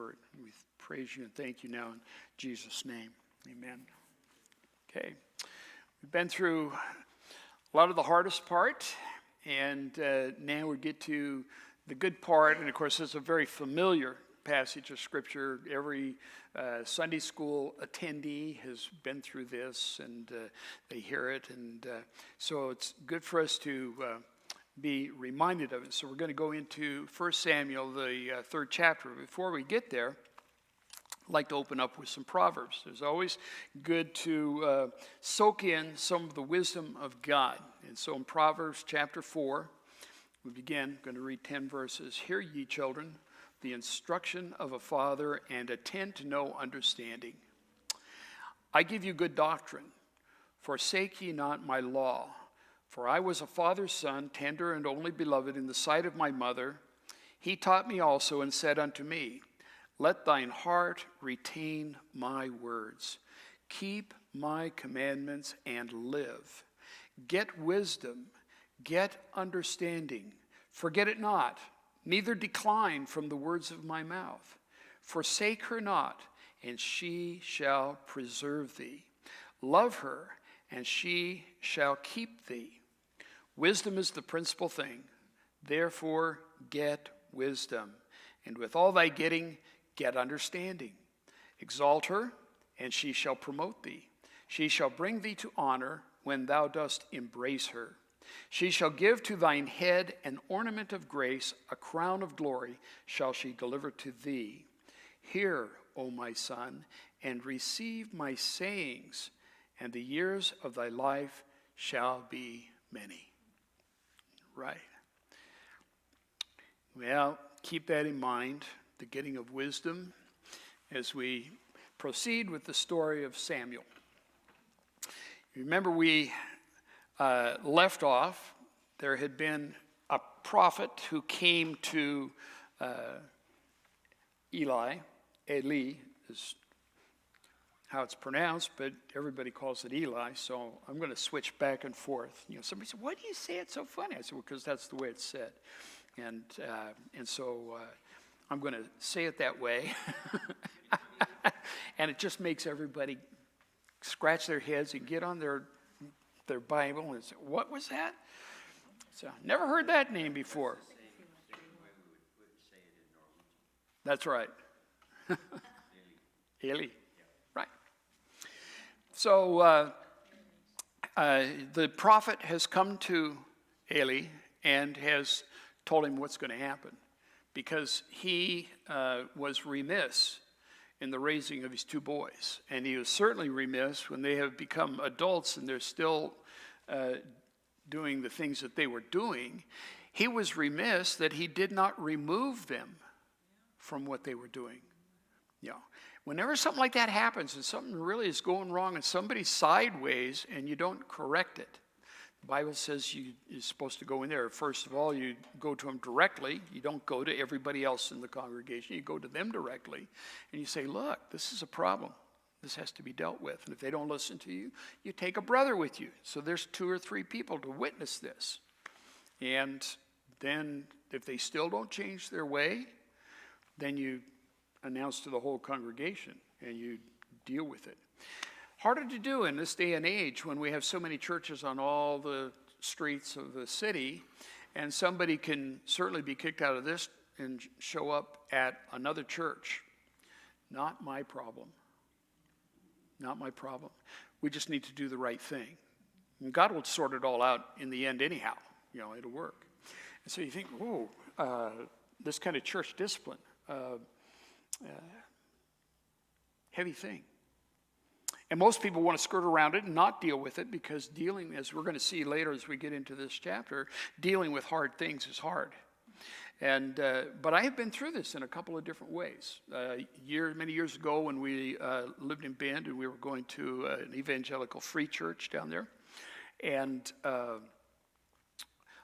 word. We praise you and thank you now in Jesus' name. Amen. Okay. We've been through a lot of the hardest part, and now we get to the good part. And of course, it's a very familiar passage of Scripture. Every Sunday school attendee has been through this, and they hear it. And so it's good for us to be reminded of it. So we're going to go into 1 Samuel, the third chapter. Before we get there, I'd like to open up with some Proverbs. It's always good to soak in some of the wisdom of God. And so in Proverbs Chapter 4, we begin. I'm going to read 10 verses. Hear ye, children, the instruction of a father, and attend to know understanding. I give you good doctrine. Forsake ye not my law. For I was a father's son, tender and only beloved in the sight of my mother. He taught me also and said unto me, let thine heart retain my words. Keep my commandments and live. Get wisdom, get understanding. Forget it not, neither decline from the words of my mouth. Forsake her not, and she shall preserve thee. Love her, and she shall keep thee. Wisdom is the principal thing. Therefore, get wisdom. And with all thy getting, get understanding. Exalt her, and she shall promote thee. She shall bring thee to honor when thou dost embrace her. She shall give to thine head an ornament of grace, a crown of glory shall she deliver to thee. Hear, O my son, and receive my sayings, and the years of thy life shall be many. Right. Well, keep that in mind, the getting of wisdom, as we proceed with the story of Samuel. Remember, we left off, there had been a prophet who came to Eli is how it's pronounced, but everybody calls it Eli, so I'm going to switch back and forth. You know, somebody said, why do you say it so funny? I said, well, because that's the way it's said. And so I'm going to say it that way. And it just makes everybody scratch their heads and get on their Bible and say, what was that? So never heard that name before. That's right. Eli. Right. So the prophet has come to Eli and has told him what's going to happen, because he was remiss in the raising of his two boys. And he was certainly remiss when they have become adults and they're still doing the things that they were doing. He was remiss that he did not remove them from what they were doing. You know, whenever something like that happens and something really is going wrong and somebody's sideways and you don't correct it, the Bible says you're supposed to go in there. First of all, you go to them directly. You don't go to everybody else in the congregation. You go to them directly, and you say, look, this is a problem. This has to be dealt with. And if they don't listen to you, you take a brother with you. So there's 2 or 3 people to witness this. And then if they still don't change their way, then you announce to the whole congregation, and you deal with it. Harder to do in this day and age when we have so many churches on all the streets of the city, and somebody can certainly be kicked out of this and show up at another church. Not my problem. Not my problem. We just need to do the right thing. And God will sort it all out in the end anyhow. You know, it'll work. And so you think, whoa, this kind of church discipline, heavy thing. And most people want to skirt around it and not deal with it, because dealing, as we're going to see later as we get into this chapter, dealing with hard things is hard. And but I have been through this in a couple of different ways. Many years ago, when we lived in Bend and we were going to an evangelical free church down there, and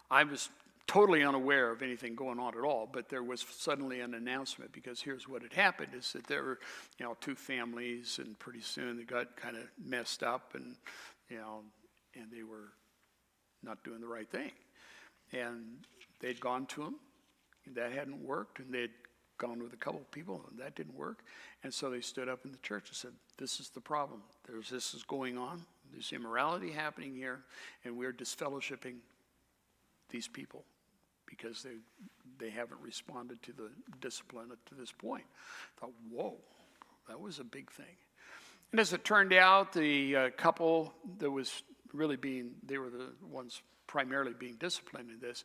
I was totally unaware of anything going on at all, but there was suddenly an announcement, because here's what had happened, is that there were, 2 families, and pretty soon they got kind of messed up, and, and they were not doing the right thing. And they'd gone to him, and that hadn't worked, and they'd gone with a couple of people, and that didn't work. And so they stood up in the church and said, this is the problem. This is going on. There's immorality happening here, and we're disfellowshipping these people because they haven't responded to the discipline up to this point. I thought, whoa, that was a big thing. And as it turned out, the couple that was really they were the ones primarily being disciplined in this,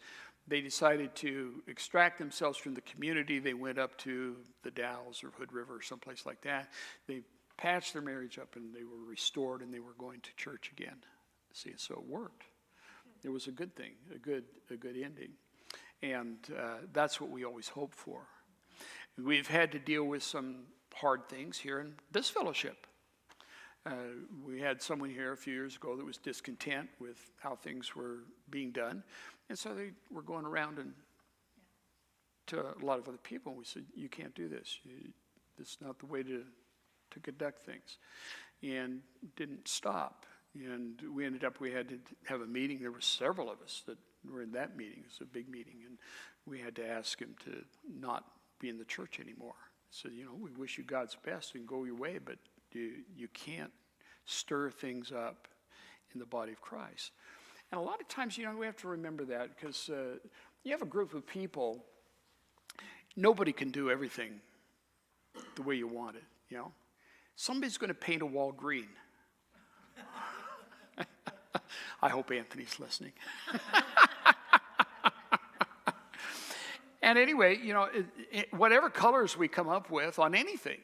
they decided to extract themselves from the community. They went up to the Dalles or Hood River or someplace like that. They patched their marriage up and they were restored and they were going to church again. See, so it worked. It was a good thing, a good ending. And that's what we always hope for. We've had to deal with some hard things here in this fellowship. We had someone here a few years ago that was discontent with how things were being done. And so they were going around and to a lot of other people. We said, you can't do this. This is not the way to conduct things. And didn't stop. And we ended up, we had to have a meeting. There were several of us that were in that meeting. It was a big meeting. And we had to ask him to not be in the church anymore. So, we wish you God's best and go your way, but you can't stir things up in the body of Christ. And a lot of times, we have to remember that because you have a group of people, nobody can do everything the way you want it, Somebody's going to paint a wall green. I hope Anthony's listening. And anyway, whatever colors we come up with on anything,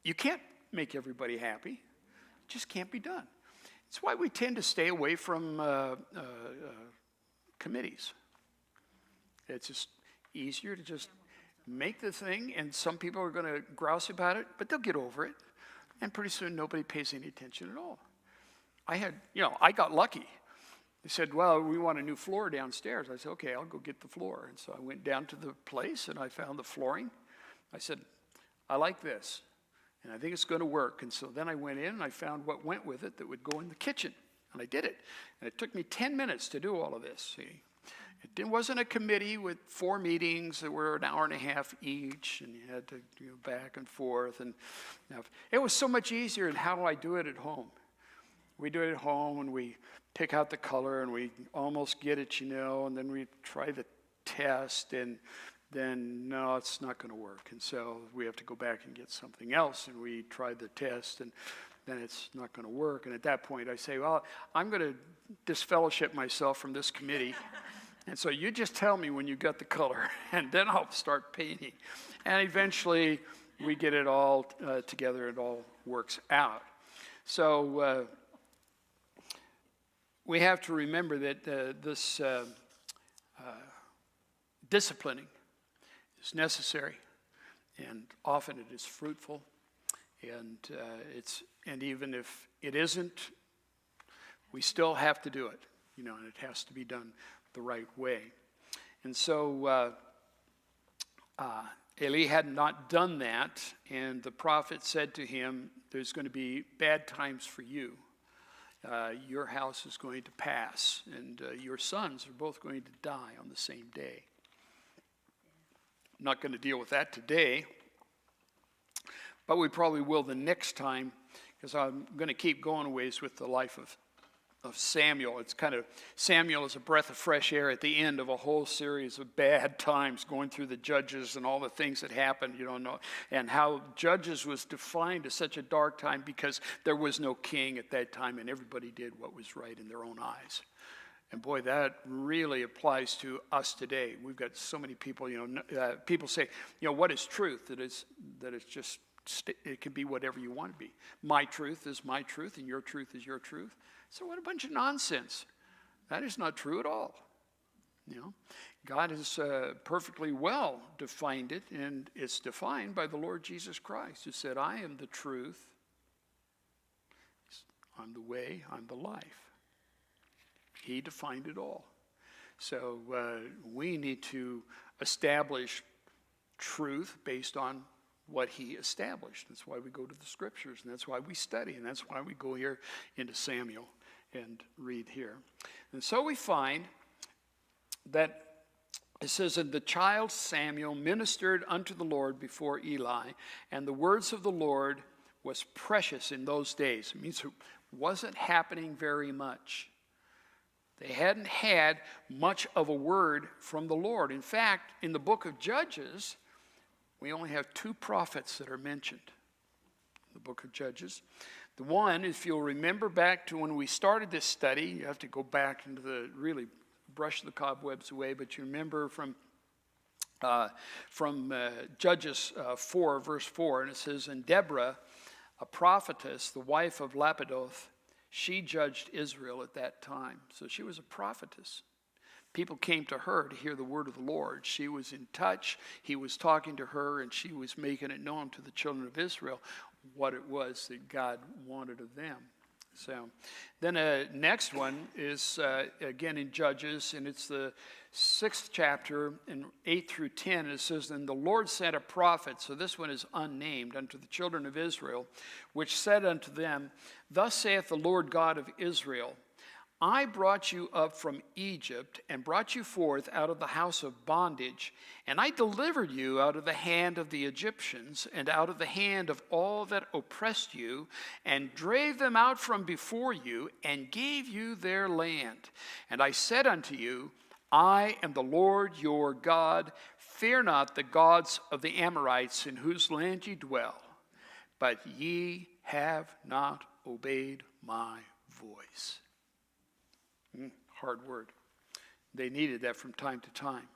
you can't make everybody happy. It just can't be done. It's why we tend to stay away from committees. It's just easier to just make the thing, and some people are going to grouse about it, but they'll get over it, and pretty soon nobody pays any attention at all. I got lucky. They said, well, we want a new floor downstairs. I said, okay, I'll go get the floor. And so I went down to the place, and I found the flooring. I said, I like this, and I think it's going to work. And so then I went in, and I found what went with it that would go in the kitchen, and I did it. And it took me 10 minutes to do all of this, see. It wasn't a committee with 4 meetings that were an hour and a half each, and you had to go back and forth. And it was so much easier. And how do I do it at home? We do it at home, and we pick out the color, and we almost get it, and then we try the test, and then, no, it's not going to work. And so we have to go back and get something else, and we try the test, and then it's not going to work. And at that point, I say, well, I'm going to disfellowship myself from this committee. And so you just tell me when you got the color, and then I'll start painting. And eventually, we get it all together. It all works out. So we have to remember that this disciplining is necessary, and often it is fruitful. And even if it isn't, we still have to do it, and it has to be done the right way. And so Eli had not done that, and the prophet said to him, there's going to be bad times for you. Your house is going to pass, and your sons are both going to die on the same day. I'm not going to deal with that today, but we probably will the next time, because I'm going to keep going a ways with the life of Samuel. It's kind of, Samuel is a breath of fresh air at the end of a whole series of bad times, going through the Judges and all the things that happened, and how Judges was defined as such a dark time because there was no king at that time, and everybody did what was right in their own eyes. And boy, that really applies to us today. We've got so many people, people say, what is truth? That it's just, it can be whatever you want to be. My truth is my truth, and your truth is your truth. So what a bunch of nonsense. That is not true at all. God has perfectly well defined it, and it's defined by the Lord Jesus Christ, who said, I am the truth, I'm the way, I'm the life. He defined it all. So we need to establish truth based on what he established. That's why we go to the scriptures, and that's why we study, and that's why we go here into Samuel and read here. And so we find that It says, and the child Samuel ministered unto the Lord before Eli, and the words of the Lord was precious in those days. It means it wasn't happening very much. They hadn't had much of a word from the Lord. In fact, in the book of Judges, we only have 2 prophets that are mentioned in the book of Judges. The one, if you'll remember back to when we started this study, you have to go back into the really brush the cobwebs away, but you remember from Judges 4, verse 4, and it says, and Deborah, a prophetess, the wife of Lapidoth, she judged Israel at that time. So she was a prophetess. People came to her to hear the word of the Lord. She was in touch. He was talking to her, and she was making it known to the children of Israel what it was that God wanted of them. So then next one is again in Judges, and it's the 6th chapter, and 8 through 10. It says, and the Lord sent a prophet, so this one is unnamed, unto the children of Israel, which said unto them, thus saith the Lord God of Israel, I brought you up from Egypt, and brought you forth out of the house of bondage, and I delivered you out of the hand of the Egyptians, and out of the hand of all that oppressed you, and drave them out from before you, and gave you their land. And I said unto you, I am the Lord your God. Fear not the gods of the Amorites, in whose land ye dwell, but ye have not obeyed my voice. Hard word. They needed that from time to time.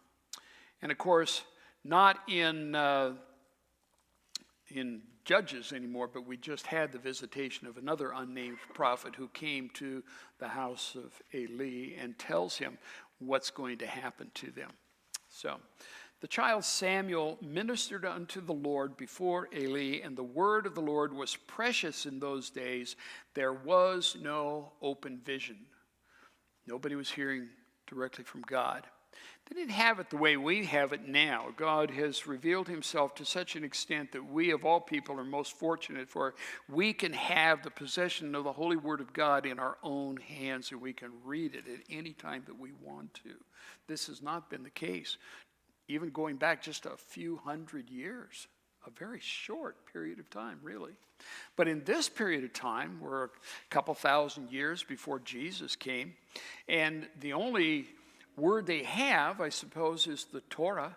And of course, not in Judges anymore, but we just had the visitation of another unnamed prophet who came to the house of Eli and tells him what's going to happen to them. So, the child Samuel ministered unto the Lord before Eli, and the word of the Lord was precious in those days. There was no open vision. Nobody was hearing directly from God. They didn't have it the way we have it now. God has revealed himself to such an extent that we of all people are most fortunate for. We can have the possession of the Holy Word of God in our own hands, and we can read it at any time that we want to. This has not been the case, even going back just a few hundred years, a very short period of time, really. But in this period of time, we're a couple thousand years before Jesus came, and the only word they have, I suppose, is the Torah,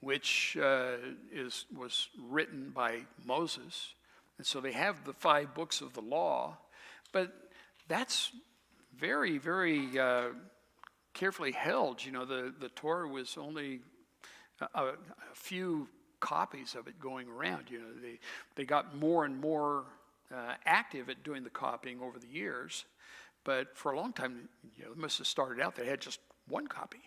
which was written by Moses. And so they have the 5 books of the law, but that's very, very carefully held. You know, the Torah was only a few copies of it going around. You know, they got more and more active at doing the copying over the years. But for a long time, you know, it must have started out, they had just one copy.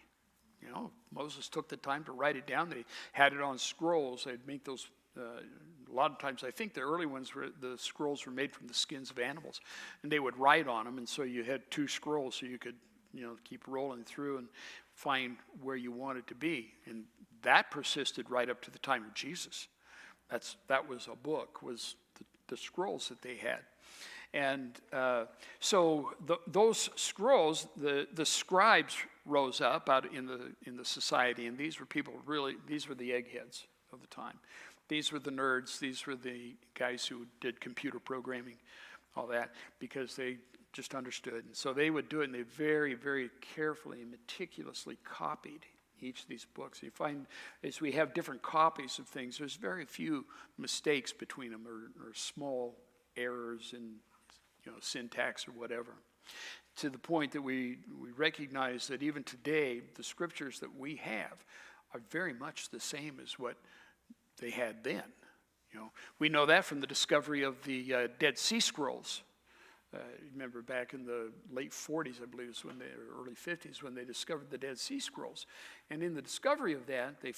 You know, Moses took the time to write it down. They had it on scrolls. They'd make those, a lot of times, I think the early ones, the scrolls were made from the skins of animals. And they would write on them, and so you had 2 scrolls so you could, you know, keep rolling through and find where you wanted to be. And that persisted right up to the time of Jesus. That was a book, was the scrolls that they had. And so those scrolls, the scribes rose up out in the society, and these were these were the eggheads of the time. These were the nerds. These were the guys who did computer programming, all that, because they just understood. And so they would do it, and they very, very carefully and meticulously copied each of these books. You find, as we have different copies of things, there's very few mistakes between them, or small errors in, you know, syntax or whatever, to the point that we recognize that even today, the scriptures that we have are very much the same as what they had then. You know, we know that from the discovery of the Dead Sea Scrolls. Remember back in the late 40s, I believe, is when or early 50s, when they discovered the Dead Sea Scrolls. And in the discovery of that, they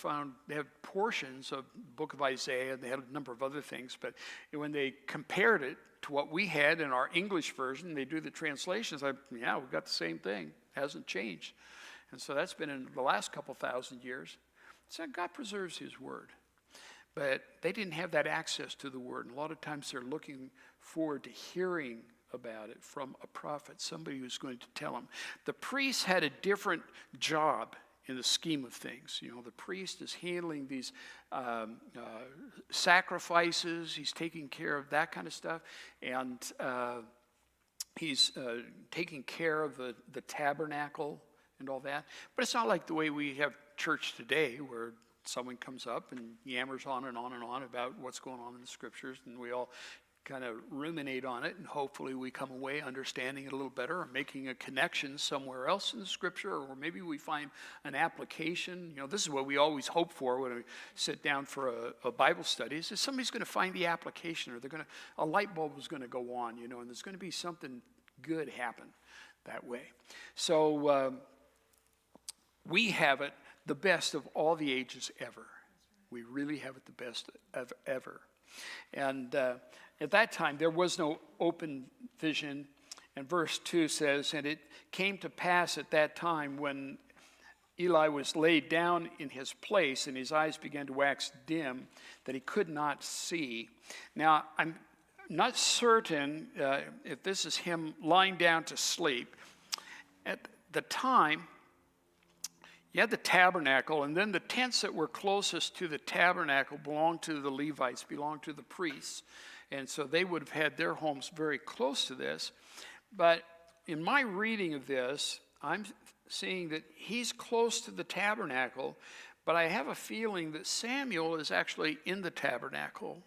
had portions of the book of Isaiah, and they had a number of other things, but when they compared it to what we had in our English version, they do the translations. Yeah, we've got the same thing. It hasn't changed. And so that's been in the last couple thousand years. So God preserves his word. But they didn't have that access to the word. And a lot of times they're looking forward to hearing about it from a prophet, somebody who's going to tell them. The priests had a different job in the scheme of things. You know, the priest is handling these sacrifices. He's taking care of that kind of stuff. And he's taking care of the tabernacle and all that. But it's not like the way we have church today, where someone comes up and yammers on and on and on about what's going on in the scriptures, and we all kind of ruminate on it, and hopefully we come away understanding it a little better, or making a connection somewhere else in the scripture, or maybe we find an application. You know, this is what we always hope for when we sit down for a Bible study, is that somebody's going to find the application, or a light bulb is going to go on, you know, and there's going to be something good happen that way. So we have it the best of all the ages ever. We really have it the best of ever. And at that time, there was no open vision. And verse 2 says, and it came to pass at that time when Eli was laid down in his place and his eyes began to wax dim, that he could not see. Now, I'm not certain if this is him lying down to sleep. At the time, you had the tabernacle, and then the tents that were closest to the tabernacle belonged to the Levites, belonged to the priests. And so they would have had their homes very close to this. But in my reading of this, I'm seeing that he's close to the tabernacle, but I have a feeling that Samuel is actually in the tabernacle.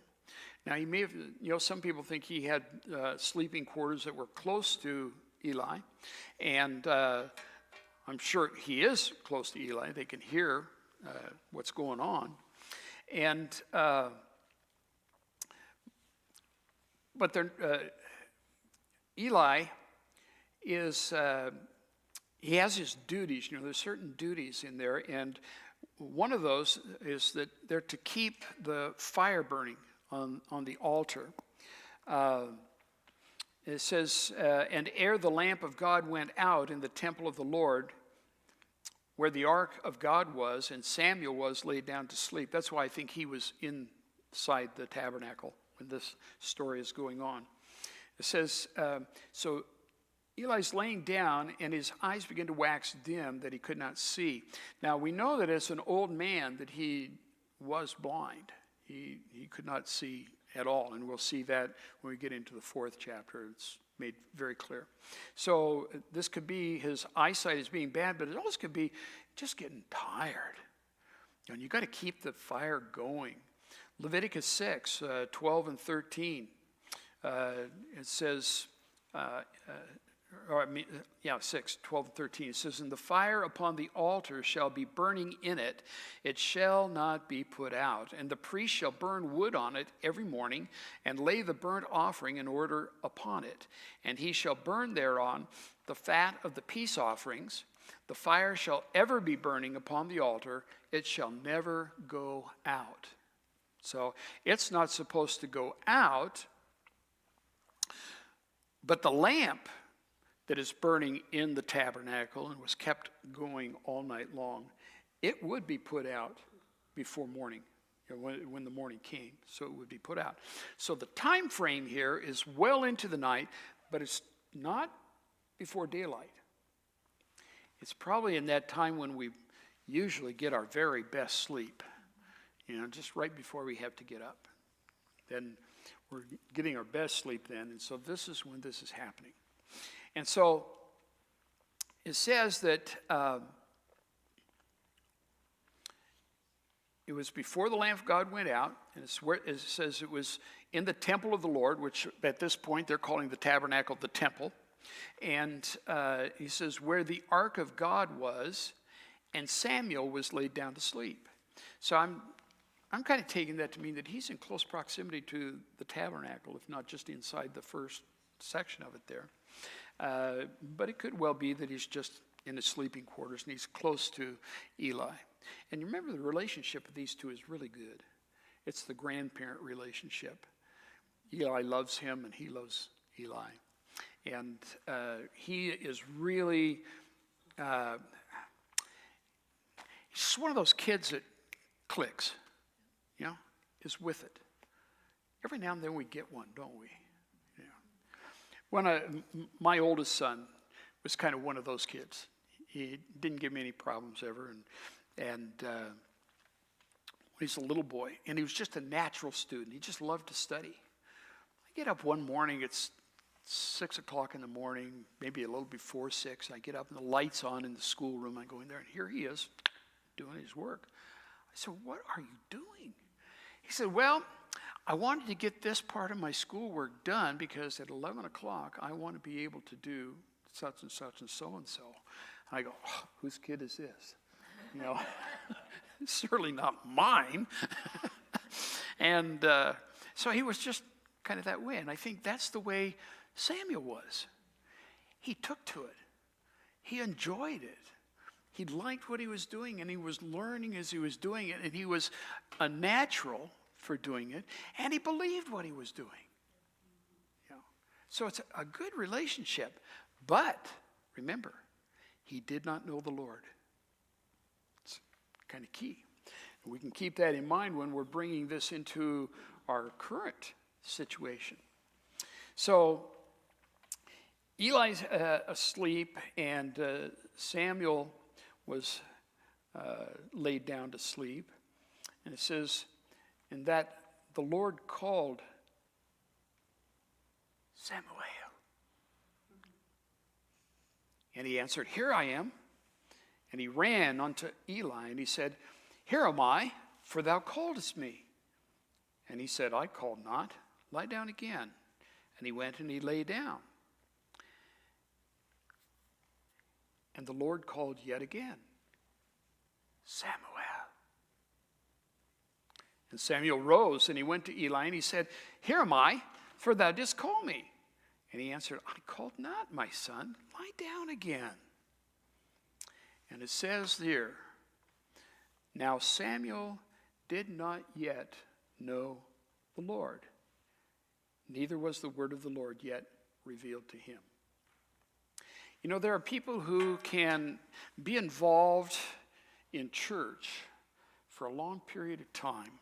Now, he may have, you know, some people think he had sleeping quarters that were close to Eli. And I'm sure he is close to Eli. They can hear what's going on. And but Eli is, he has his duties. You know, there's certain duties in there. And one of those is that they're to keep the fire burning on the altar. It says, and ere the lamp of God went out in the temple of the Lord, where the ark of God was, and Samuel was laid down to sleep. That's why I think he was inside the tabernacle when this story is going on. It says, so Eli's laying down, and his eyes begin to wax dim, that he could not see. Now, we know that as an old man that he was blind. He could not see at all, and we'll see that when we get into the 4th chapter. It's made very clear. So this could be his eyesight is being bad, but it also could be just getting tired. And you've got to keep the fire going. Leviticus 6, 12 and 13, it says, 6, 12 and 13. It says, and the fire upon the altar shall be burning in it. It shall not be put out. And the priest shall burn wood on it every morning, and lay the burnt offering in order upon it. And he shall burn thereon the fat of the peace offerings. The fire shall ever be burning upon the altar. It shall never go out. So it's not supposed to go out, but the lamp that is burning in the tabernacle and was kept going all night long, it would be put out before morning, you know, when the morning came. So it would be put out. So the time frame here is well into the night, but it's not before daylight. It's probably in that time when we usually get our very best sleep, you know, just right before we have to get up. Then we're getting our best sleep then, and so this is when this is happening. And so it says that it was before the Lamb of God went out, and it says it was in the temple of the Lord, which at this point they're calling the tabernacle the temple. And he says where the ark of God was, and Samuel was laid down to sleep. So I'm kind of taking that to mean that he's in close proximity to the tabernacle, if not just inside the first section of it there. But it could well be that he's just in his sleeping quarters and he's close to Eli. And you remember the relationship of these two is really good. It's the grandparent relationship. Eli loves him and he loves Eli. And he is really, he's one of those kids that clicks, you know, is with it. Every now and then we get one, don't we? Yeah. My oldest son was kind of one of those kids. he didn't give me any problems ever. And when he's a little boy, and he was just a natural student. He just loved to study. I get up one morning, it's 6 o'clock in the morning, maybe a little before 6. I get up and the light's on in the schoolroom. I go in there, and here he is doing his work. I said, "What are you doing?" He said, "Well, I wanted to get this part of my schoolwork done because at 11 o'clock I want to be able to do such and such and so and so." And I go, "Oh, whose kid is this?" You know, certainly not mine. And so he was just kind of that way. And I think that's the way Samuel was. He took to it. He enjoyed it. He liked what he was doing, and he was learning as he was doing it, and he was a natural for doing it, and he believed what he was doing. You know? So it's a good relationship. But remember, he did not know the Lord. It's kind of key. And we can keep that in mind when we're bringing this into our current situation. So Eli's asleep, and Samuel was laid down to sleep. And it says, "And that the Lord called Samuel. And he answered, 'Here I am.' And he ran unto Eli, and he said, 'Here am I, for thou calledst me.' And he said, 'I called not. Lie down again.' And he went and he lay down. And the Lord called yet again, 'Samuel.' And Samuel rose, and he went to Eli, and he said, 'Here am I, for thou didst call me.' And he answered, 'I called not, my son. Lie down again.' And it says there, 'Now Samuel did not yet know the Lord, neither was the word of the Lord yet revealed to him.'" You know, there are people who can be involved in church for a long period of time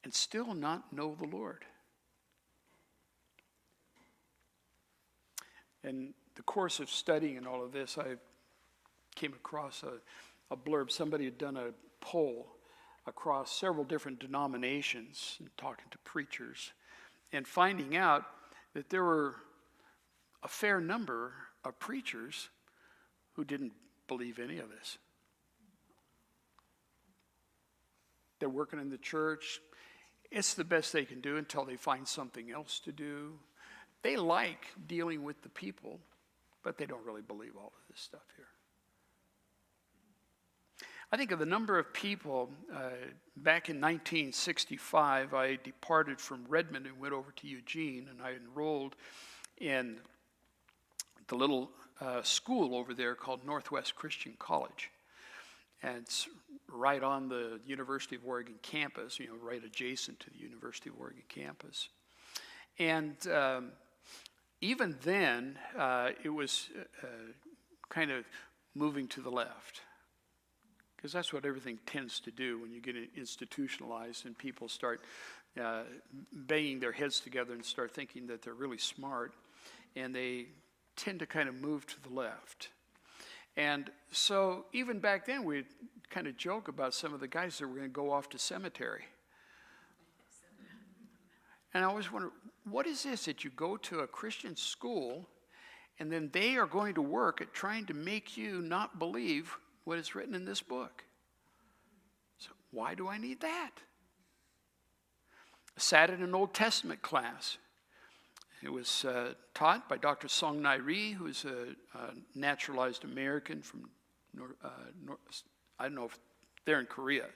and still not know the Lord. In the course of studying and all of this, I came across a blurb. Somebody had done a poll across several different denominations and talking to preachers and finding out that there were a fair number of preachers who didn't believe any of this. They're working in the church. It's the best they can do until they find something else to do. They like dealing with the people, but they don't really believe all of this stuff here. I think of the number of people, back in 1965, I departed from Redmond and went over to Eugene, and I enrolled in the little school over there called Northwest Christian College. And it's right on the University of Oregon campus, you know, right adjacent to the University of Oregon campus. And even then, it was kind of moving to the left, because that's what everything tends to do when you get institutionalized and people start banging their heads together and start thinking that they're really smart, and they tend to kind of move to the left. And so even back then, we'd kind of joke about some of the guys that were going to go off to cemetery. And I always wonder, what is this that you go to a Christian school and then they are going to work at trying to make you not believe what is written in this book? So why do I need that? I sat in an Old Testament class. It was taught by Dr. Song Nai Rhee, who's a naturalized American from, I don't know if they're in Korea.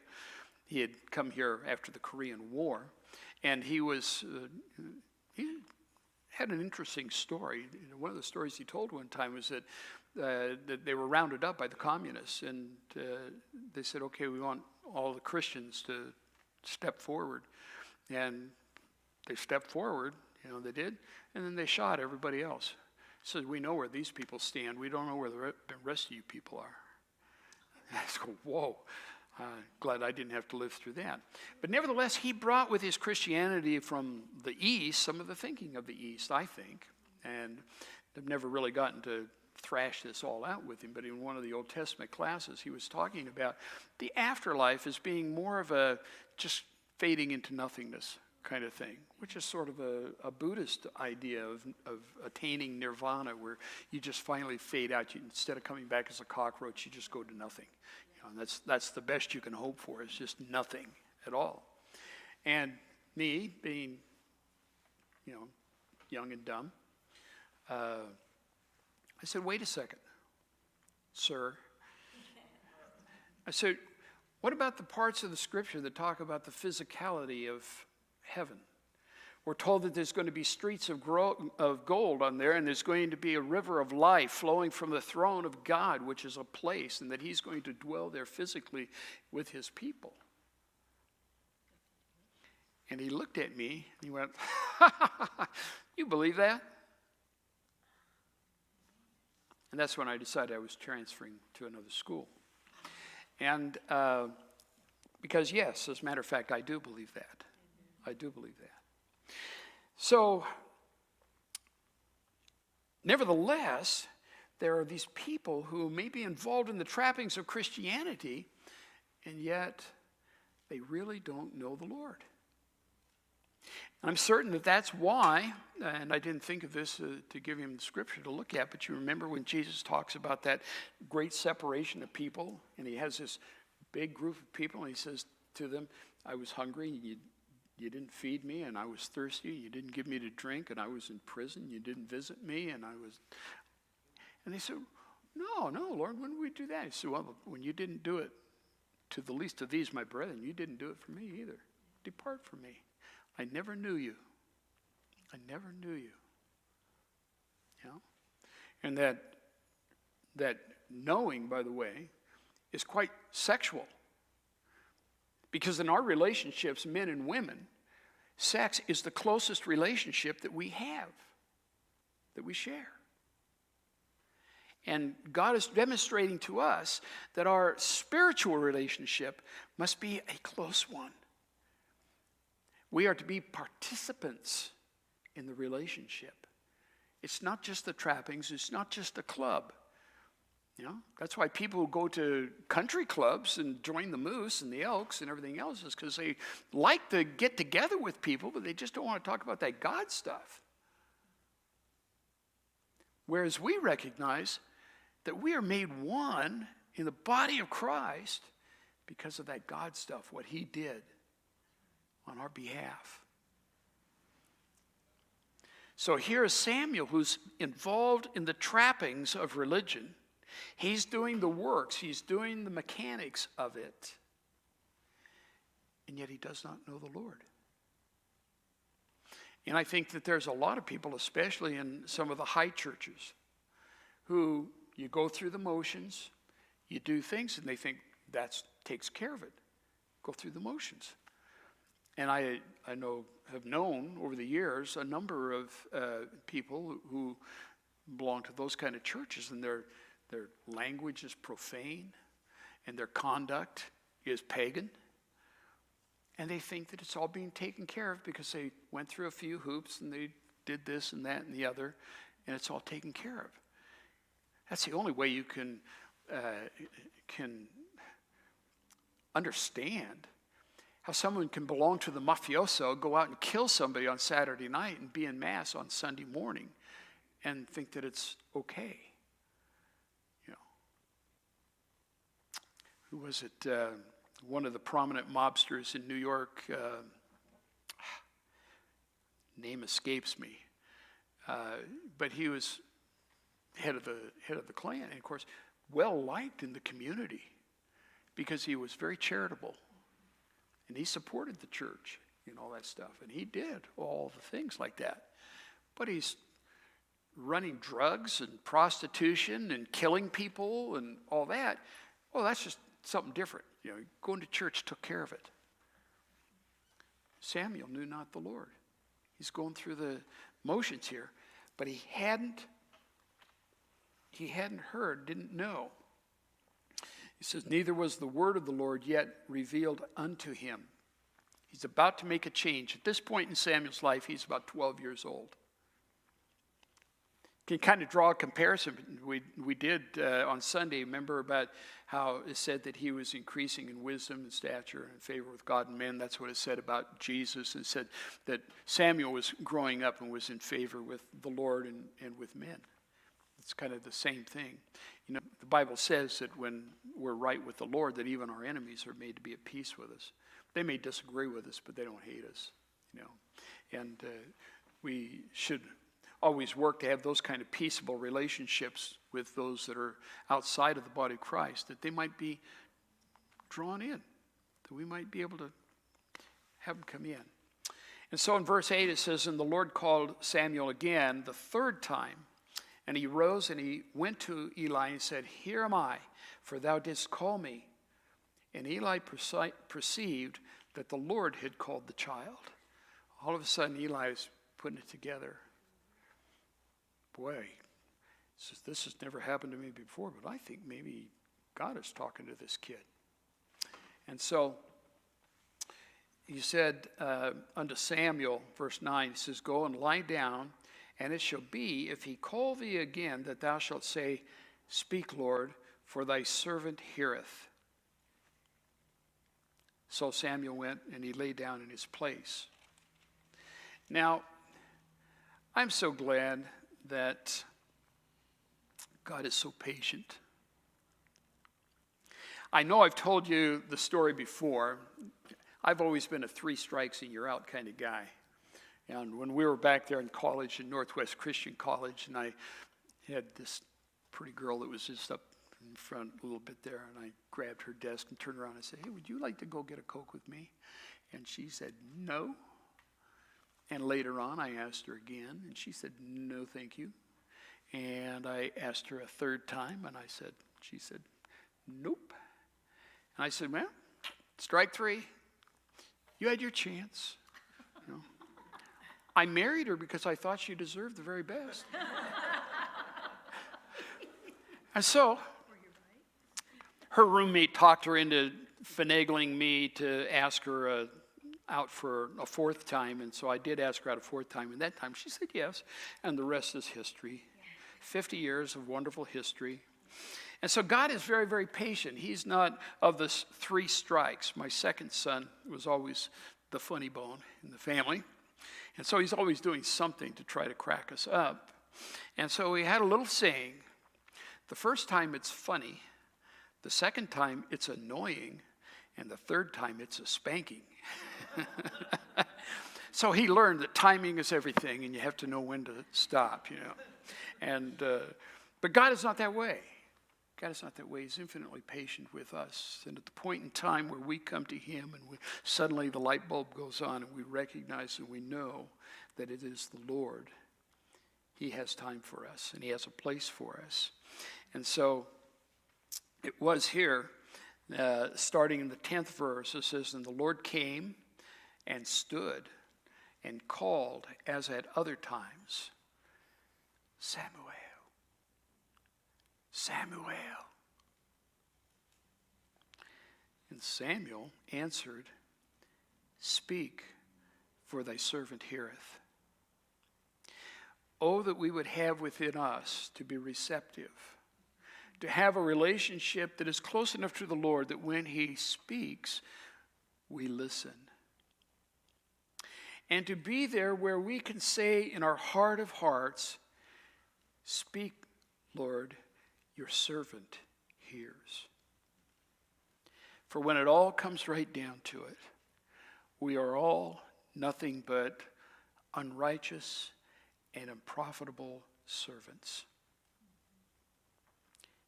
He had come here after the Korean War, and he had an interesting story. One of the stories he told one time was that they were rounded up by the communists, and they said, "Okay, we want all the Christians to step forward," and they stepped forward. You know, they did, and then they shot everybody else. So we know where these people stand. We don't know where the rest of you people are. And I just go, whoa, glad I didn't have to live through that. But nevertheless, he brought with his Christianity from the East some of the thinking of the East, I think. And I've never really gotten to thrash this all out with him, but in one of the Old Testament classes, he was talking about the afterlife as being more of a just fading into nothingness kind of thing, which is sort of a Buddhist idea of attaining nirvana, where you just finally fade out. Instead of coming back as a cockroach, you just go to nothing. And that's the best you can hope for, is just nothing at all. And me, being, young and dumb, I said, wait a second, sir. I said, what about the parts of the scripture that talk about the physicality of heaven? We're told that there's going to be streets of gold on there, and there's going to be a river of life flowing from the throne of God, which is a place, and that he's going to dwell there physically with his people. And he looked at me, and he went, you believe that? And that's when I decided I was transferring to another school. And because, yes, as a matter of fact, I do believe that. I do believe that. So, nevertheless, there are these people who may be involved in the trappings of Christianity, and yet they really don't know the Lord. I'm certain that that's why, and I didn't think of this to give him the scripture to look at, but you remember when Jesus talks about that great separation of people, and he has this big group of people, and he says to them, I was hungry, and you didn't feed me, and I was thirsty, you didn't give me to drink, and I was in prison, you didn't visit me, and they said, no, Lord, when did we do that? He said, well, when you didn't do it to the least of these, my brethren, you didn't do it for me either. Depart from me. I never knew you. I never knew you. And that knowing, by the way, is quite sexual. Because in our relationships, men and women, sex is the closest relationship that we have, that we share. And God is demonstrating to us that our spiritual relationship must be a close one. We are to be participants in the relationship. It's not just the trappings. It's not just the club. That's why people go to country clubs and join the Moose and the Elks and everything else, is because they like to get together with people, but they just don't want to talk about that God stuff. Whereas we recognize that we are made one in the body of Christ because of that God stuff, what he did on our behalf. So here is Samuel, who's involved in the trappings of religion. He's doing the works. He's doing the mechanics of it. And yet he does not know the Lord. And I think that there's a lot of people, especially in some of the high churches, who you go through the motions, you do things, and they think that takes care of it. Go through the motions. And I have known over the years a number of people who belong to those kind of churches, and their language is profane, and their conduct is pagan. And they think that it's all being taken care of because they went through a few hoops and they did this and that and the other, and it's all taken care of. That's the only way you can understand how someone can belong to the mafioso, go out and kill somebody on Saturday night and be in Mass on Sunday morning and think that it's okay. Who was it? One of the prominent mobsters in New York, name escapes me, but he was head of the Klan, and of course, well liked in the community because he was very charitable, and he supported the church and all that stuff, and he did all the things like that. But he's running drugs and prostitution and killing people and all that. Well, that's just something different. Going to church took care of it. Samuel knew not the Lord. He's going through the motions here, but he hadn't heard, didn't know. He says, neither was the word of the Lord yet revealed unto him. He's about to make a change. At this point in Samuel's life, he's about 12 years old. can kind of draw a comparison. We did on Sunday, remember about how it said that he was increasing in wisdom and stature and favor with God and men. That's what it said about Jesus. It said that Samuel was growing up and was in favor with the Lord and with men. It's kind of the same thing. You know, the Bible says that when we're right with the Lord, that even our enemies are made to be at peace with us. They may disagree with us, but they don't hate us, you know. And we should always work to have those kind of peaceable relationships with those that are outside of the body of Christ, that they might be drawn in, that we might be able to have them come in. And so in verse 8 it says, "And the Lord called Samuel again the third time, and he rose and he went to Eli and said, Here am I, for thou didst call me. And Eli perceived that the Lord had called the child." All of a sudden Eli is putting it together. Boy, this has never happened to me before, but I think maybe God is talking to this kid. And so he said unto Samuel, verse 9, he says, "Go and lie down, and it shall be, if he call thee again, that thou shalt say, Speak, Lord, for thy servant heareth." So Samuel went and he lay down in his place. Now, I'm so glad that God is so patient. I know I've told you the story before. I've always been a 3 strikes and you're out kind of guy. And when we were back there in college, in Northwest Christian College, and I had this pretty girl that was just up in front a little bit there, and I grabbed her desk and turned around and said, "Hey, would you like to go get a Coke with me?" And she said, "No." And later on, I asked her again, and she said, "No, thank you." And I asked her a third time, and she said, "Nope." And I said, "Well, strike 3. You had your chance." You know? I married her because I thought she deserved the very best. And so, her roommate talked her into finagling me to ask her out for a 4th time, and so I did ask her out a 4th time, and that time she said yes, and the rest is history. 50 years of wonderful history. And so God is very, very patient. He's not of the 3 strikes. My second son was always the funny bone in the family, and so he's always doing something to try to crack us up. And so we had a little saying, the first time it's funny, the second time it's annoying, and the third time it's a spanking. So he learned that timing is everything, and you have to know when to stop, you know. And but God is not that way. God is not that way. He's infinitely patient with us. And at the point in time where we come to him and suddenly the light bulb goes on and we recognize and we know that it is the Lord, he has time for us and he has a place for us. And so it was here, starting in the 10th verse, it says, "And the Lord came and stood and called as at other times, Samuel, Samuel. And Samuel answered, Speak, for thy servant heareth." Oh, that we would have within us to be receptive, to have a relationship that is close enough to the Lord that when he speaks, we listen. And to be there where we can say in our heart of hearts, "Speak, Lord, your servant hears." For when it all comes right down to it, we are all nothing but unrighteous and unprofitable servants.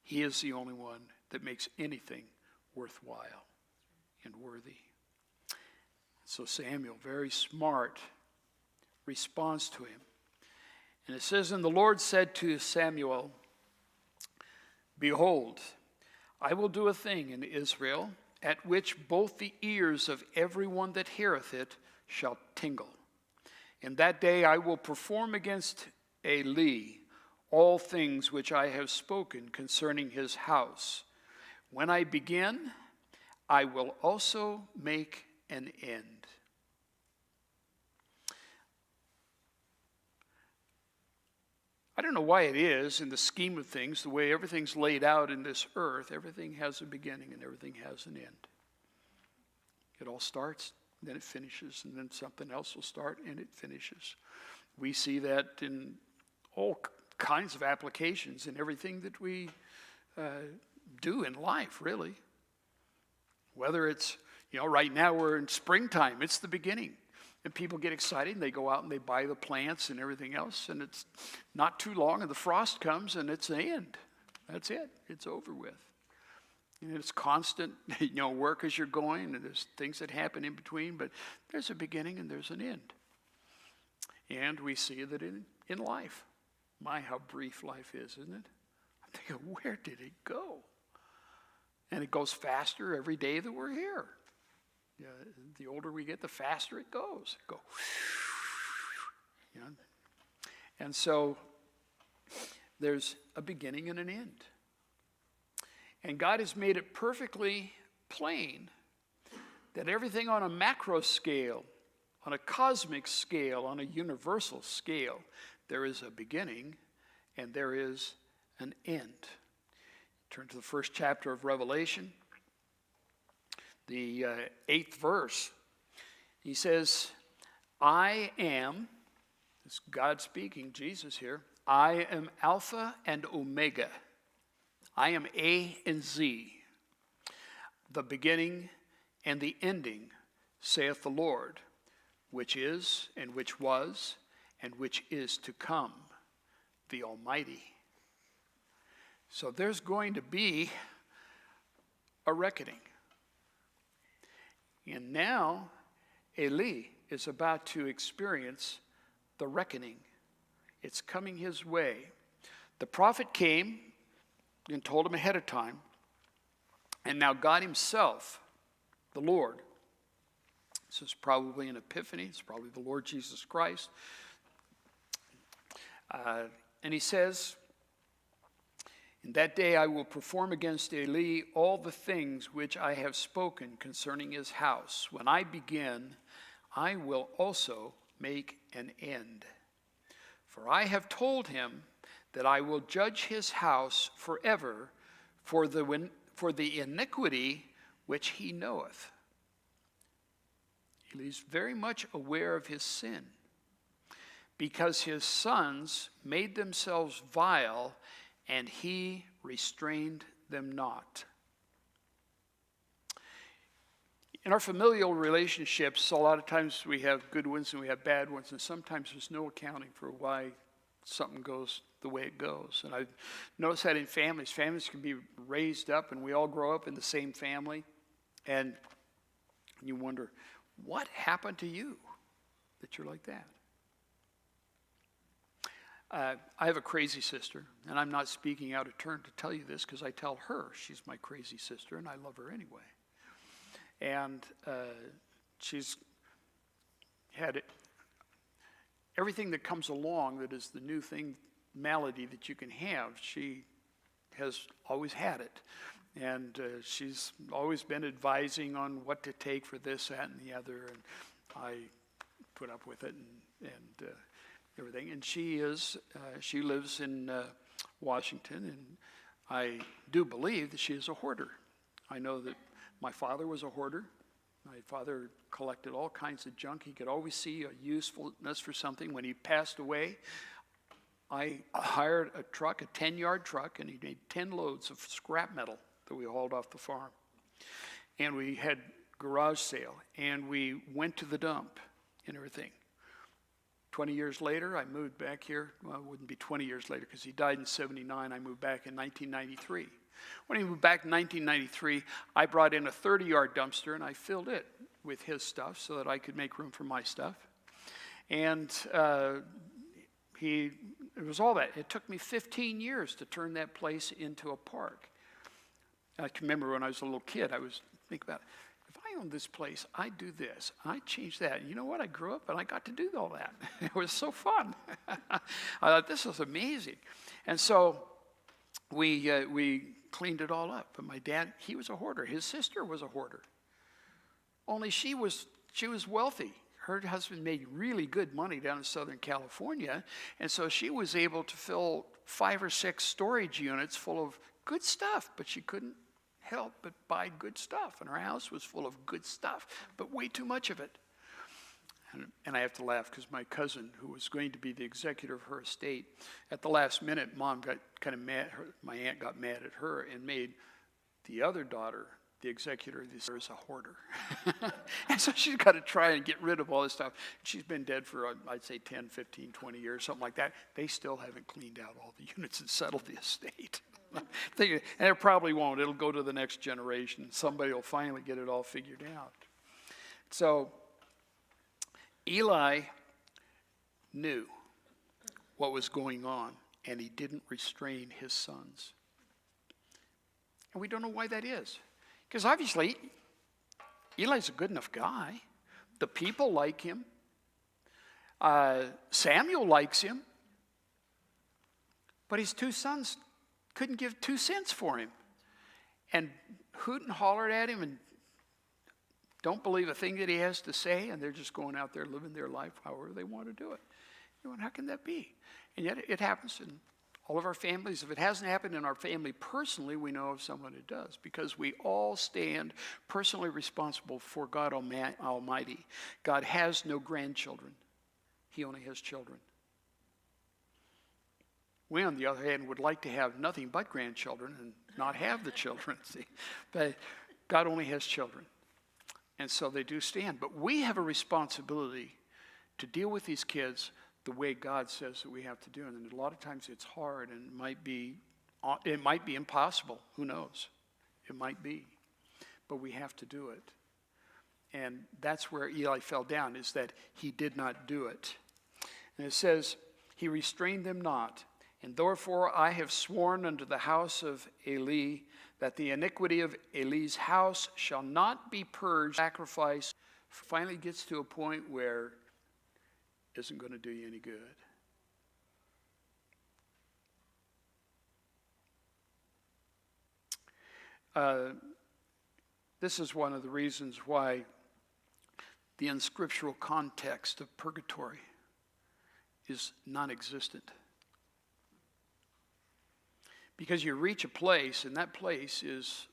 He is the only one that makes anything worthwhile and worthy. So Samuel, very smart, responds to him. And it says, "And the Lord said to Samuel, Behold, I will do a thing in Israel, at which both the ears of everyone that heareth it shall tingle. In that day I will perform against Eli all things which I have spoken concerning his house. When I begin, I will also make an end." I don't know why it is in the scheme of things, the way everything's laid out in this earth, everything has a beginning and everything has an end. It all starts, then it finishes, and then something else will start and it finishes. We see that in all kinds of applications in everything that we do in life, really. Whether it's, right now we're in springtime, it's the beginning. And people get excited and they go out and they buy the plants and everything else. And it's not too long and the frost comes and it's the end. That's it. It's over with. And it's constant, work as you're going, and there's things that happen in between, but there's a beginning and there's an end. And we see that in life. My, how brief life is, isn't it? I'm thinking, where did it go? And it goes faster every day that we're here. The older we get, the faster it goes. And so there's a beginning and an end. And God has made it perfectly plain that everything on a macro scale, on a cosmic scale, on a universal scale, there is a beginning and there is an end. Turn to the first chapter of Revelation, the 8th verse. He says, I am, this is God speaking, Jesus here, I am Alpha and Omega. I am A and Z, the beginning and the ending, saith the Lord, which is and which was and which is to come, the Almighty. So there's going to be a reckoning. And now Eli is about to experience the reckoning. It's coming his way. The prophet came and told him ahead of time. And now God himself, the Lord, this is probably an epiphany, it's probably the Lord Jesus Christ. And he says, in that day I will perform against Eli all the things which I have spoken concerning his house. When I begin, I will also make an end. For I have told him that I will judge his house forever for the iniquity which he knoweth. He's very much aware of his sin, because his sons made themselves vile, and he restrained them not. In our familial relationships, a lot of times we have good ones and we have bad ones, and sometimes there's no accounting for why something goes the way it goes. And I've noticed that in families. Families can be raised up, and we all grow up in the same family, and you wonder, what happened to you that you're like that? I have a crazy sister, and I'm not speaking out of turn to tell you this, because I tell her she's my crazy sister, and I love her anyway. And she's had everything that comes along that is the new thing, malady that you can have. She has always had it. And she's always been advising on what to take for this, that, and the other. And I put up with it and everything. And she lives in Washington, and I do believe that she is a hoarder. I know that my father was a hoarder. My father collected all kinds of junk. He could always see a usefulness for something. When he passed away, I hired a truck, a 10-yard truck, and he made 10 loads of scrap metal that we hauled off the farm. And we had garage sale, and we went to the dump and everything. 20 years later, I moved back here. Well, it wouldn't be 20 years later because he died in 79. I moved back in 1993. When he moved back in 1993, I brought in a 30-yard dumpster, and I filled it with his stuff so that I could make room for my stuff. And it was all that. It took me 15 years to turn that place into a park. I can remember when I was a little kid, I was thinking about, if I owned this place, I'd do this, I'd change that. And you know what? I grew up and I got to do all that. It was so fun. I thought, this was amazing. And so we cleaned it all up. But my dad, he was a hoarder. His sister was a hoarder. Only she was wealthy. her husband made really good money down in Southern California, and so she was able to fill 5 or 6 storage units full of good stuff, but she couldn't help but buy good stuff, and her house was full of good stuff, but way too much of it. And I have to laugh because my cousin, who was going to be the executor of her estate, at the last minute, Mom got kind of mad. My aunt got mad at her and made the other daughter the executor. This is a hoarder. And so she's got to try and get rid of all this stuff. She's been dead for, I'd say, 10, 15, 20 years, something like that. They still haven't cleaned out all the units and settled the estate. And it probably won't. It'll go to the next generation. Somebody will finally get it all figured out. So Eli knew what was going on, and he didn't restrain his sons. And we don't know why that is. Because obviously, Eli's a good enough guy. The people like him. Samuel likes him. But his 2 sons couldn't give 2 cents for him. And hoot and hollered at him and don't believe a thing that he has to say, and they're just going out there living their life however they want to do it. And how can that be? And yet it happens in all of our families. If it hasn't happened in our family personally, we know of someone who does, because we all stand personally responsible for God Almighty. God has no grandchildren. He only has children. We, on the other hand, would like to have nothing but grandchildren and not have the children. See? But God only has children. And so they do stand. But we have a responsibility to deal with these kids the way God says that we have to do. And a lot of times it's hard, and it might be impossible. Who knows? It might be. But we have to do it. And that's where Eli fell down, is that he did not do it. And it says, he restrained them not. And therefore I have sworn unto the house of Eli that the iniquity of Eli's house shall not be purged. Sacrifice finally gets to a point where it isn't going to do you any good. This is one of the reasons why the unscriptural context of purgatory is non-existent. Because you reach a place, and that place is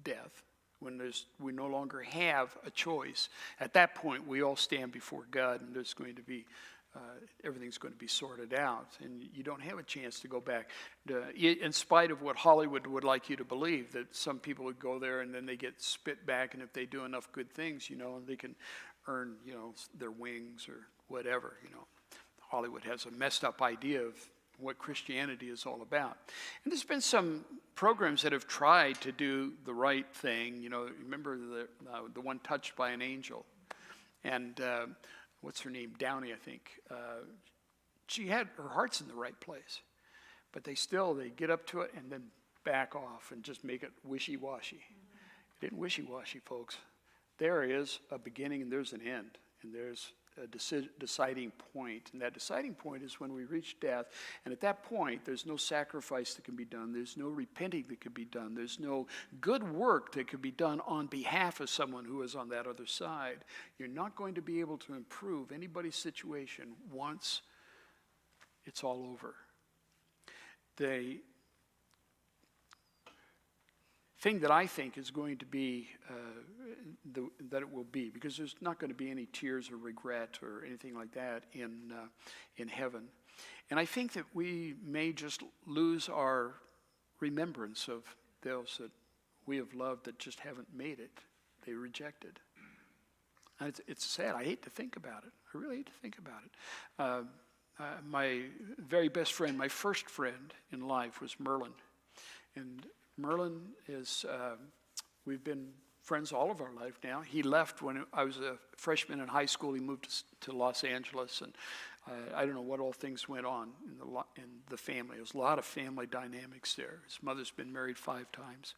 death, when we no longer have a choice. At that point, we all stand before God, and there's going to be, everything's going to be sorted out, and you don't have a chance to go back. In spite of what Hollywood would like you to believe, that some people would go there and then they get spit back, and if they do enough good things, they can earn, their wings or whatever, Hollywood has a messed up idea of what Christianity is all about. And there's been some programs that have tried to do the right thing. Remember the one Touched by an Angel? And what's her name? Downey, I think. She had her heart's in the right place. But they get up to it and then back off and just make it wishy-washy. It isn't wishy-washy, folks. There is a beginning and there's an end. And there's a deciding point. And that deciding point is when we reach death. And at that point, there's no sacrifice that can be done. There's no repenting that can be done. There's no good work that can be done on behalf of someone who is on that other side. You're not going to be able to improve anybody's situation once it's all over. The thing that I think is going to be that it will be, because there's not going to be any tears or regret or anything like that in heaven. And I think that we may just lose our remembrance of those that we have loved that just haven't made it. They rejected. And it's sad. I hate to think about it. I really hate to think about it. My very best friend, my first friend in life was Merlin. And Merlin is, we've been friends all of our life now. He left when I was a freshman in high school. He moved to Los Angeles, and I don't know what all things went on in the family. There was a lot of family dynamics there. His mother's been married 5 times.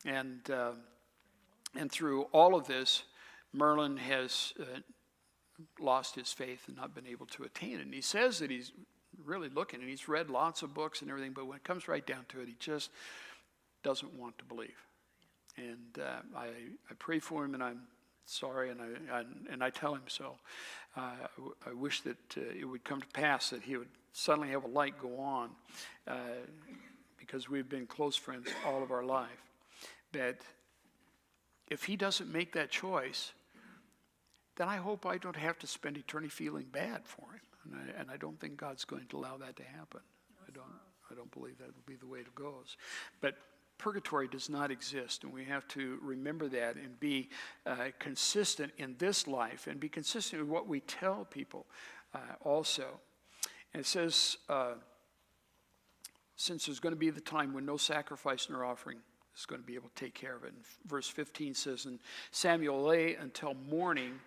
And through all of this, Merlin has lost his faith and not been able to attain it. And he says that he's really looking, and he's read lots of books and everything, but when it comes right down to it, he just doesn't want to believe. And I pray for him, and I'm sorry, and I tell him so. I wish that it would come to pass that he would suddenly have a light go on, because we've been close friends all of our life. That if he doesn't make that choice, then I hope I don't have to spend eternity feeling bad for him. And I don't think God's going to allow that to happen. I don't believe that will be the way it goes. But purgatory does not exist, and we have to remember that and be consistent in this life and be consistent with what we tell people also. And it says, since there's going to be the time when no sacrifice nor offering is going to be able to take care of it. And verse 15 says, and Samuel lay until morning,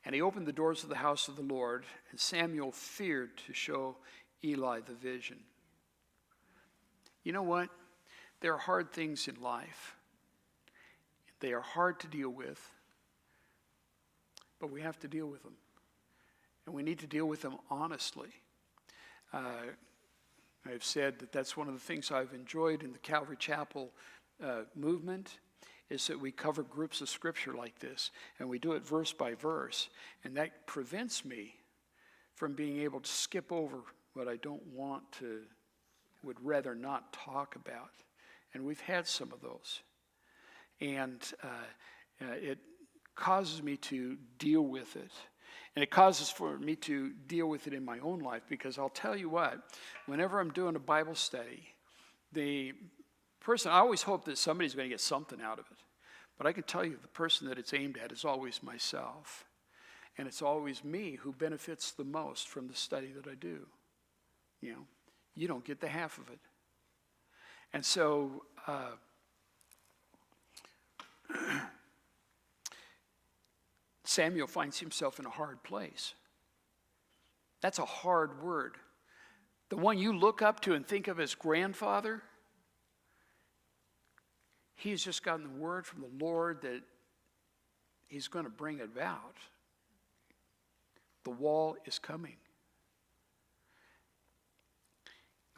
and he opened the doors of the house of the Lord, and Samuel feared to show Eli the vision. You know what? There are hard things in life. They are hard to deal with, but we have to deal with them. And we need to deal with them honestly. I've said that that's one of the things I've enjoyed in the Calvary Chapel movement, is that we cover groups of scripture like this, and we do it verse by verse, and that prevents me from being able to skip over what I don't want to, would rather not talk about. And we've had some of those. And it causes me to deal with it. And it causes for me to deal with it in my own life, because I'll tell you what, whenever I'm doing a Bible study, the person, I always hope that somebody's going to get something out of it. But I can tell you the person that it's aimed at is always myself. And it's always me who benefits the most from the study that I do. You know, you don't get the half of it. And so, Samuel finds himself in a hard place. That's a hard word. The one you look up to and think of as grandfather, he's just gotten the word from the Lord that he's going to bring it about. The wall is coming.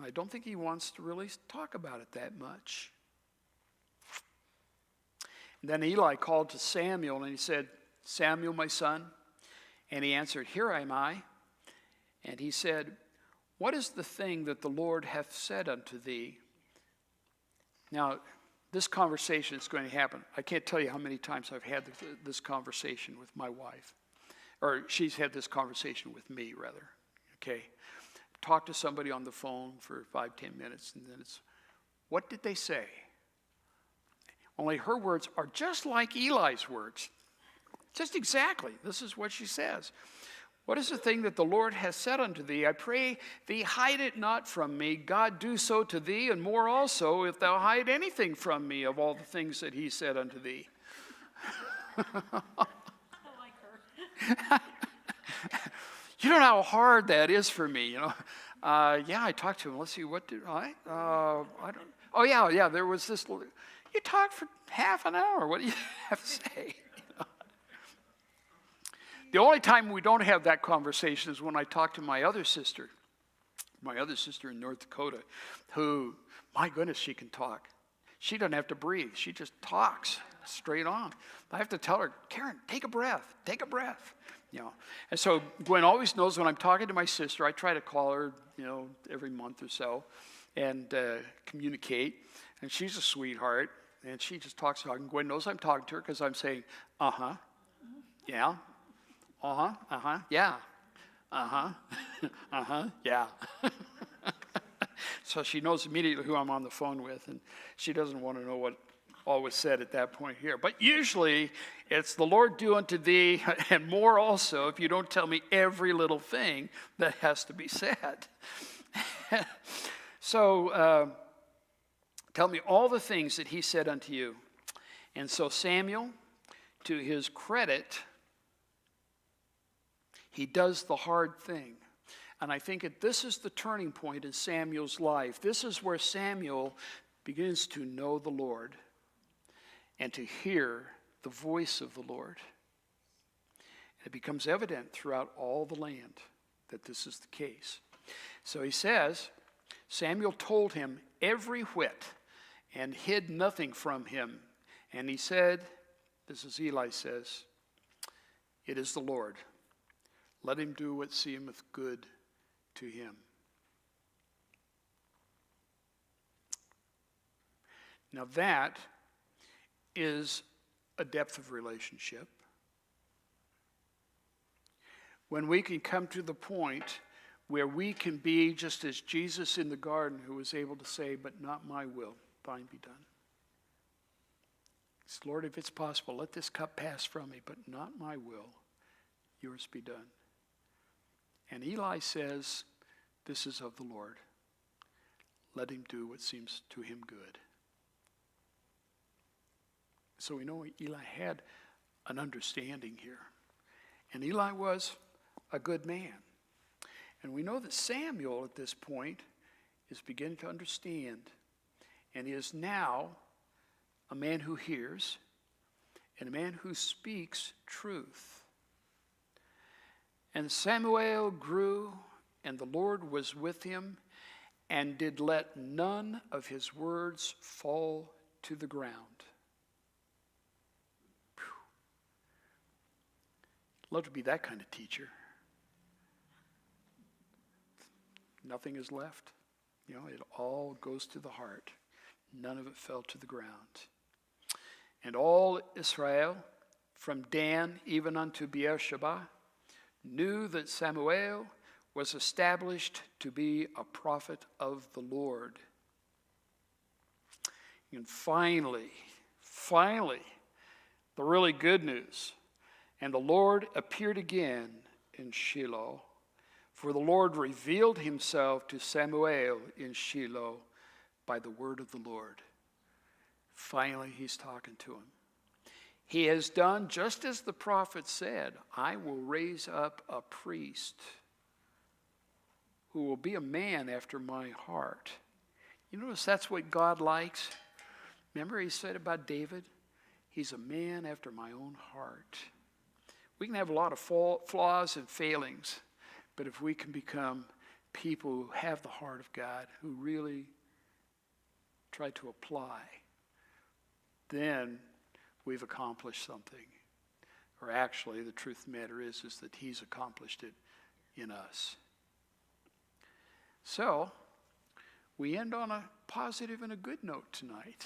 I don't think he wants to really talk about it that much. And then Eli called to Samuel and he said, Samuel, my son. And he answered, here am I. And he said, what is the thing that the Lord hath said unto thee? Now, this conversation is going to happen. I can't tell you how many times I've had this conversation with my wife. Or she's had this conversation with me, rather. Okay. Talk to somebody on the phone for 5-10 minutes, and then it's, what did they say? Only her words are just like Eli's words. Just exactly. This is what she says. What is the thing that the Lord has said unto thee? I pray thee, hide it not from me. God do so to thee, and more also, if thou hide anything from me of all the things that he said unto thee. I like her. You don't know how hard that is for me, you know. Yeah, I talked to him. Let's see, what did I don't. Oh, yeah, there was this. You talked for half an hour. What do you have to say? You know? The only time we don't have that conversation is when I talk to my other sister in North Dakota, who, my goodness, she can talk. She doesn't have to breathe. She just talks straight on. I have to tell her, Karen, take a breath. Take a breath. You know, and so Gwen always knows when I'm talking to my sister, I try to call her, you know, every month or so and communicate. And she's a sweetheart, and she just talks. And Gwen knows I'm talking to her because I'm saying, uh-huh, yeah, uh-huh, uh-huh, yeah, uh-huh, uh-huh, yeah. So she knows immediately who I'm on the phone with, and she doesn't want to know what all was said at that point here. But usually it's the Lord do unto thee, and more also, if you don't tell me every little thing that has to be said. So tell me all the things that he said unto you. And so Samuel, to his credit, he does the hard thing. And I think this is the turning point in Samuel's life. This is where Samuel begins to know the Lord and to hear the voice of the Lord. And it becomes evident throughout all the land that this is the case. So he says, Samuel told him every whit and hid nothing from him. And he said, this is Eli says, It is the Lord. Let him do what seemeth good to him. Now that is a depth of relationship. When we can come to the point where we can be just as Jesus in the garden, who was able to say, but not my will, thine be done. It's, Lord, if it's possible, let this cup pass from me, but not my will, yours be done. And Eli says, this is of the Lord. Let him do what seems to him good. So we know Eli had an understanding here. And Eli was a good man. And we know that Samuel at this point is beginning to understand. And he is now a man who hears and a man who speaks truth. And Samuel grew, and the Lord was with him, and did let none of his words fall to the ground. Love to be that kind of teacher. Nothing is left. You know, it all goes to the heart. None of it fell to the ground. And all Israel, from Dan even unto Beersheba, knew that Samuel was established to be a prophet of the Lord. And finally, the really good news. And the Lord appeared again in Shiloh, for the Lord revealed himself to Samuel in Shiloh by the word of the Lord. Finally, he's talking to him. He has done just as the prophet said, I will raise up a priest who will be a man after my heart. You notice that's what God likes? Remember he said about David? He's a man after my own heart. We can have a lot of flaws and failings, but if we can become people who have the heart of God, who really try to apply, then we've accomplished something. Or actually, the truth of the matter is that he's accomplished it in us. So, we end on a positive and a good note tonight.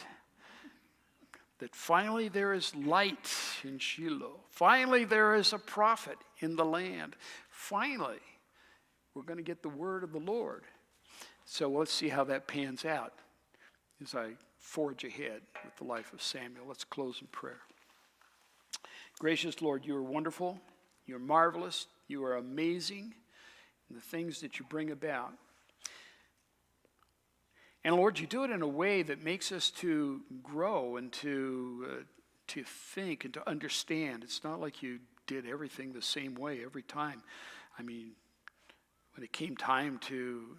That finally there is light in Shiloh. Finally there is a prophet in the land. Finally, we're going to get the word of the Lord. So let's see how that pans out as I forge ahead with the life of Samuel. Let's close in prayer. Gracious Lord, you are wonderful. You are marvelous. You are amazing in the things that you bring about. And Lord, you do it in a way that makes us to grow and to think and to understand. It's not like you did everything the same way every time. I mean, when it came time to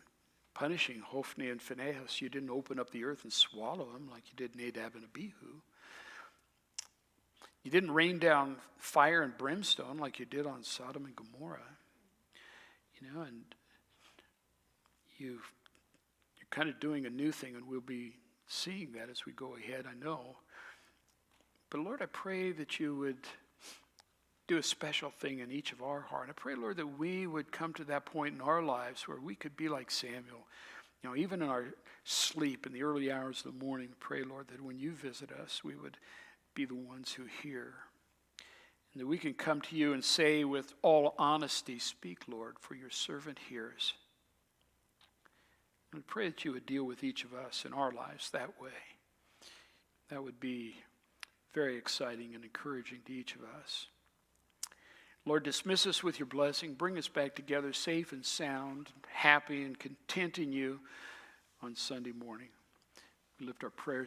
punishing Hophni and Phinehas, you didn't open up the earth and swallow them like you did Nadab and Abihu. You didn't rain down fire and brimstone like you did on Sodom and Gomorrah. You know, and you're kind of doing a new thing, and we'll be seeing that as we go ahead, I know. But Lord, I pray that you would do a special thing in each of our heart. I pray, Lord, that we would come to that point in our lives where we could be like Samuel. You know, even in our sleep in the early hours of the morning, pray, Lord, that when you visit us, we would be the ones who hear. And that we can come to you and say with all honesty, speak, Lord, for your servant hears. And I pray that you would deal with each of us in our lives that way. That would be very exciting and encouraging to each of us. Lord, dismiss us with your blessing. Bring us back together safe and sound, happy and content in you on Sunday morning. We lift our prayers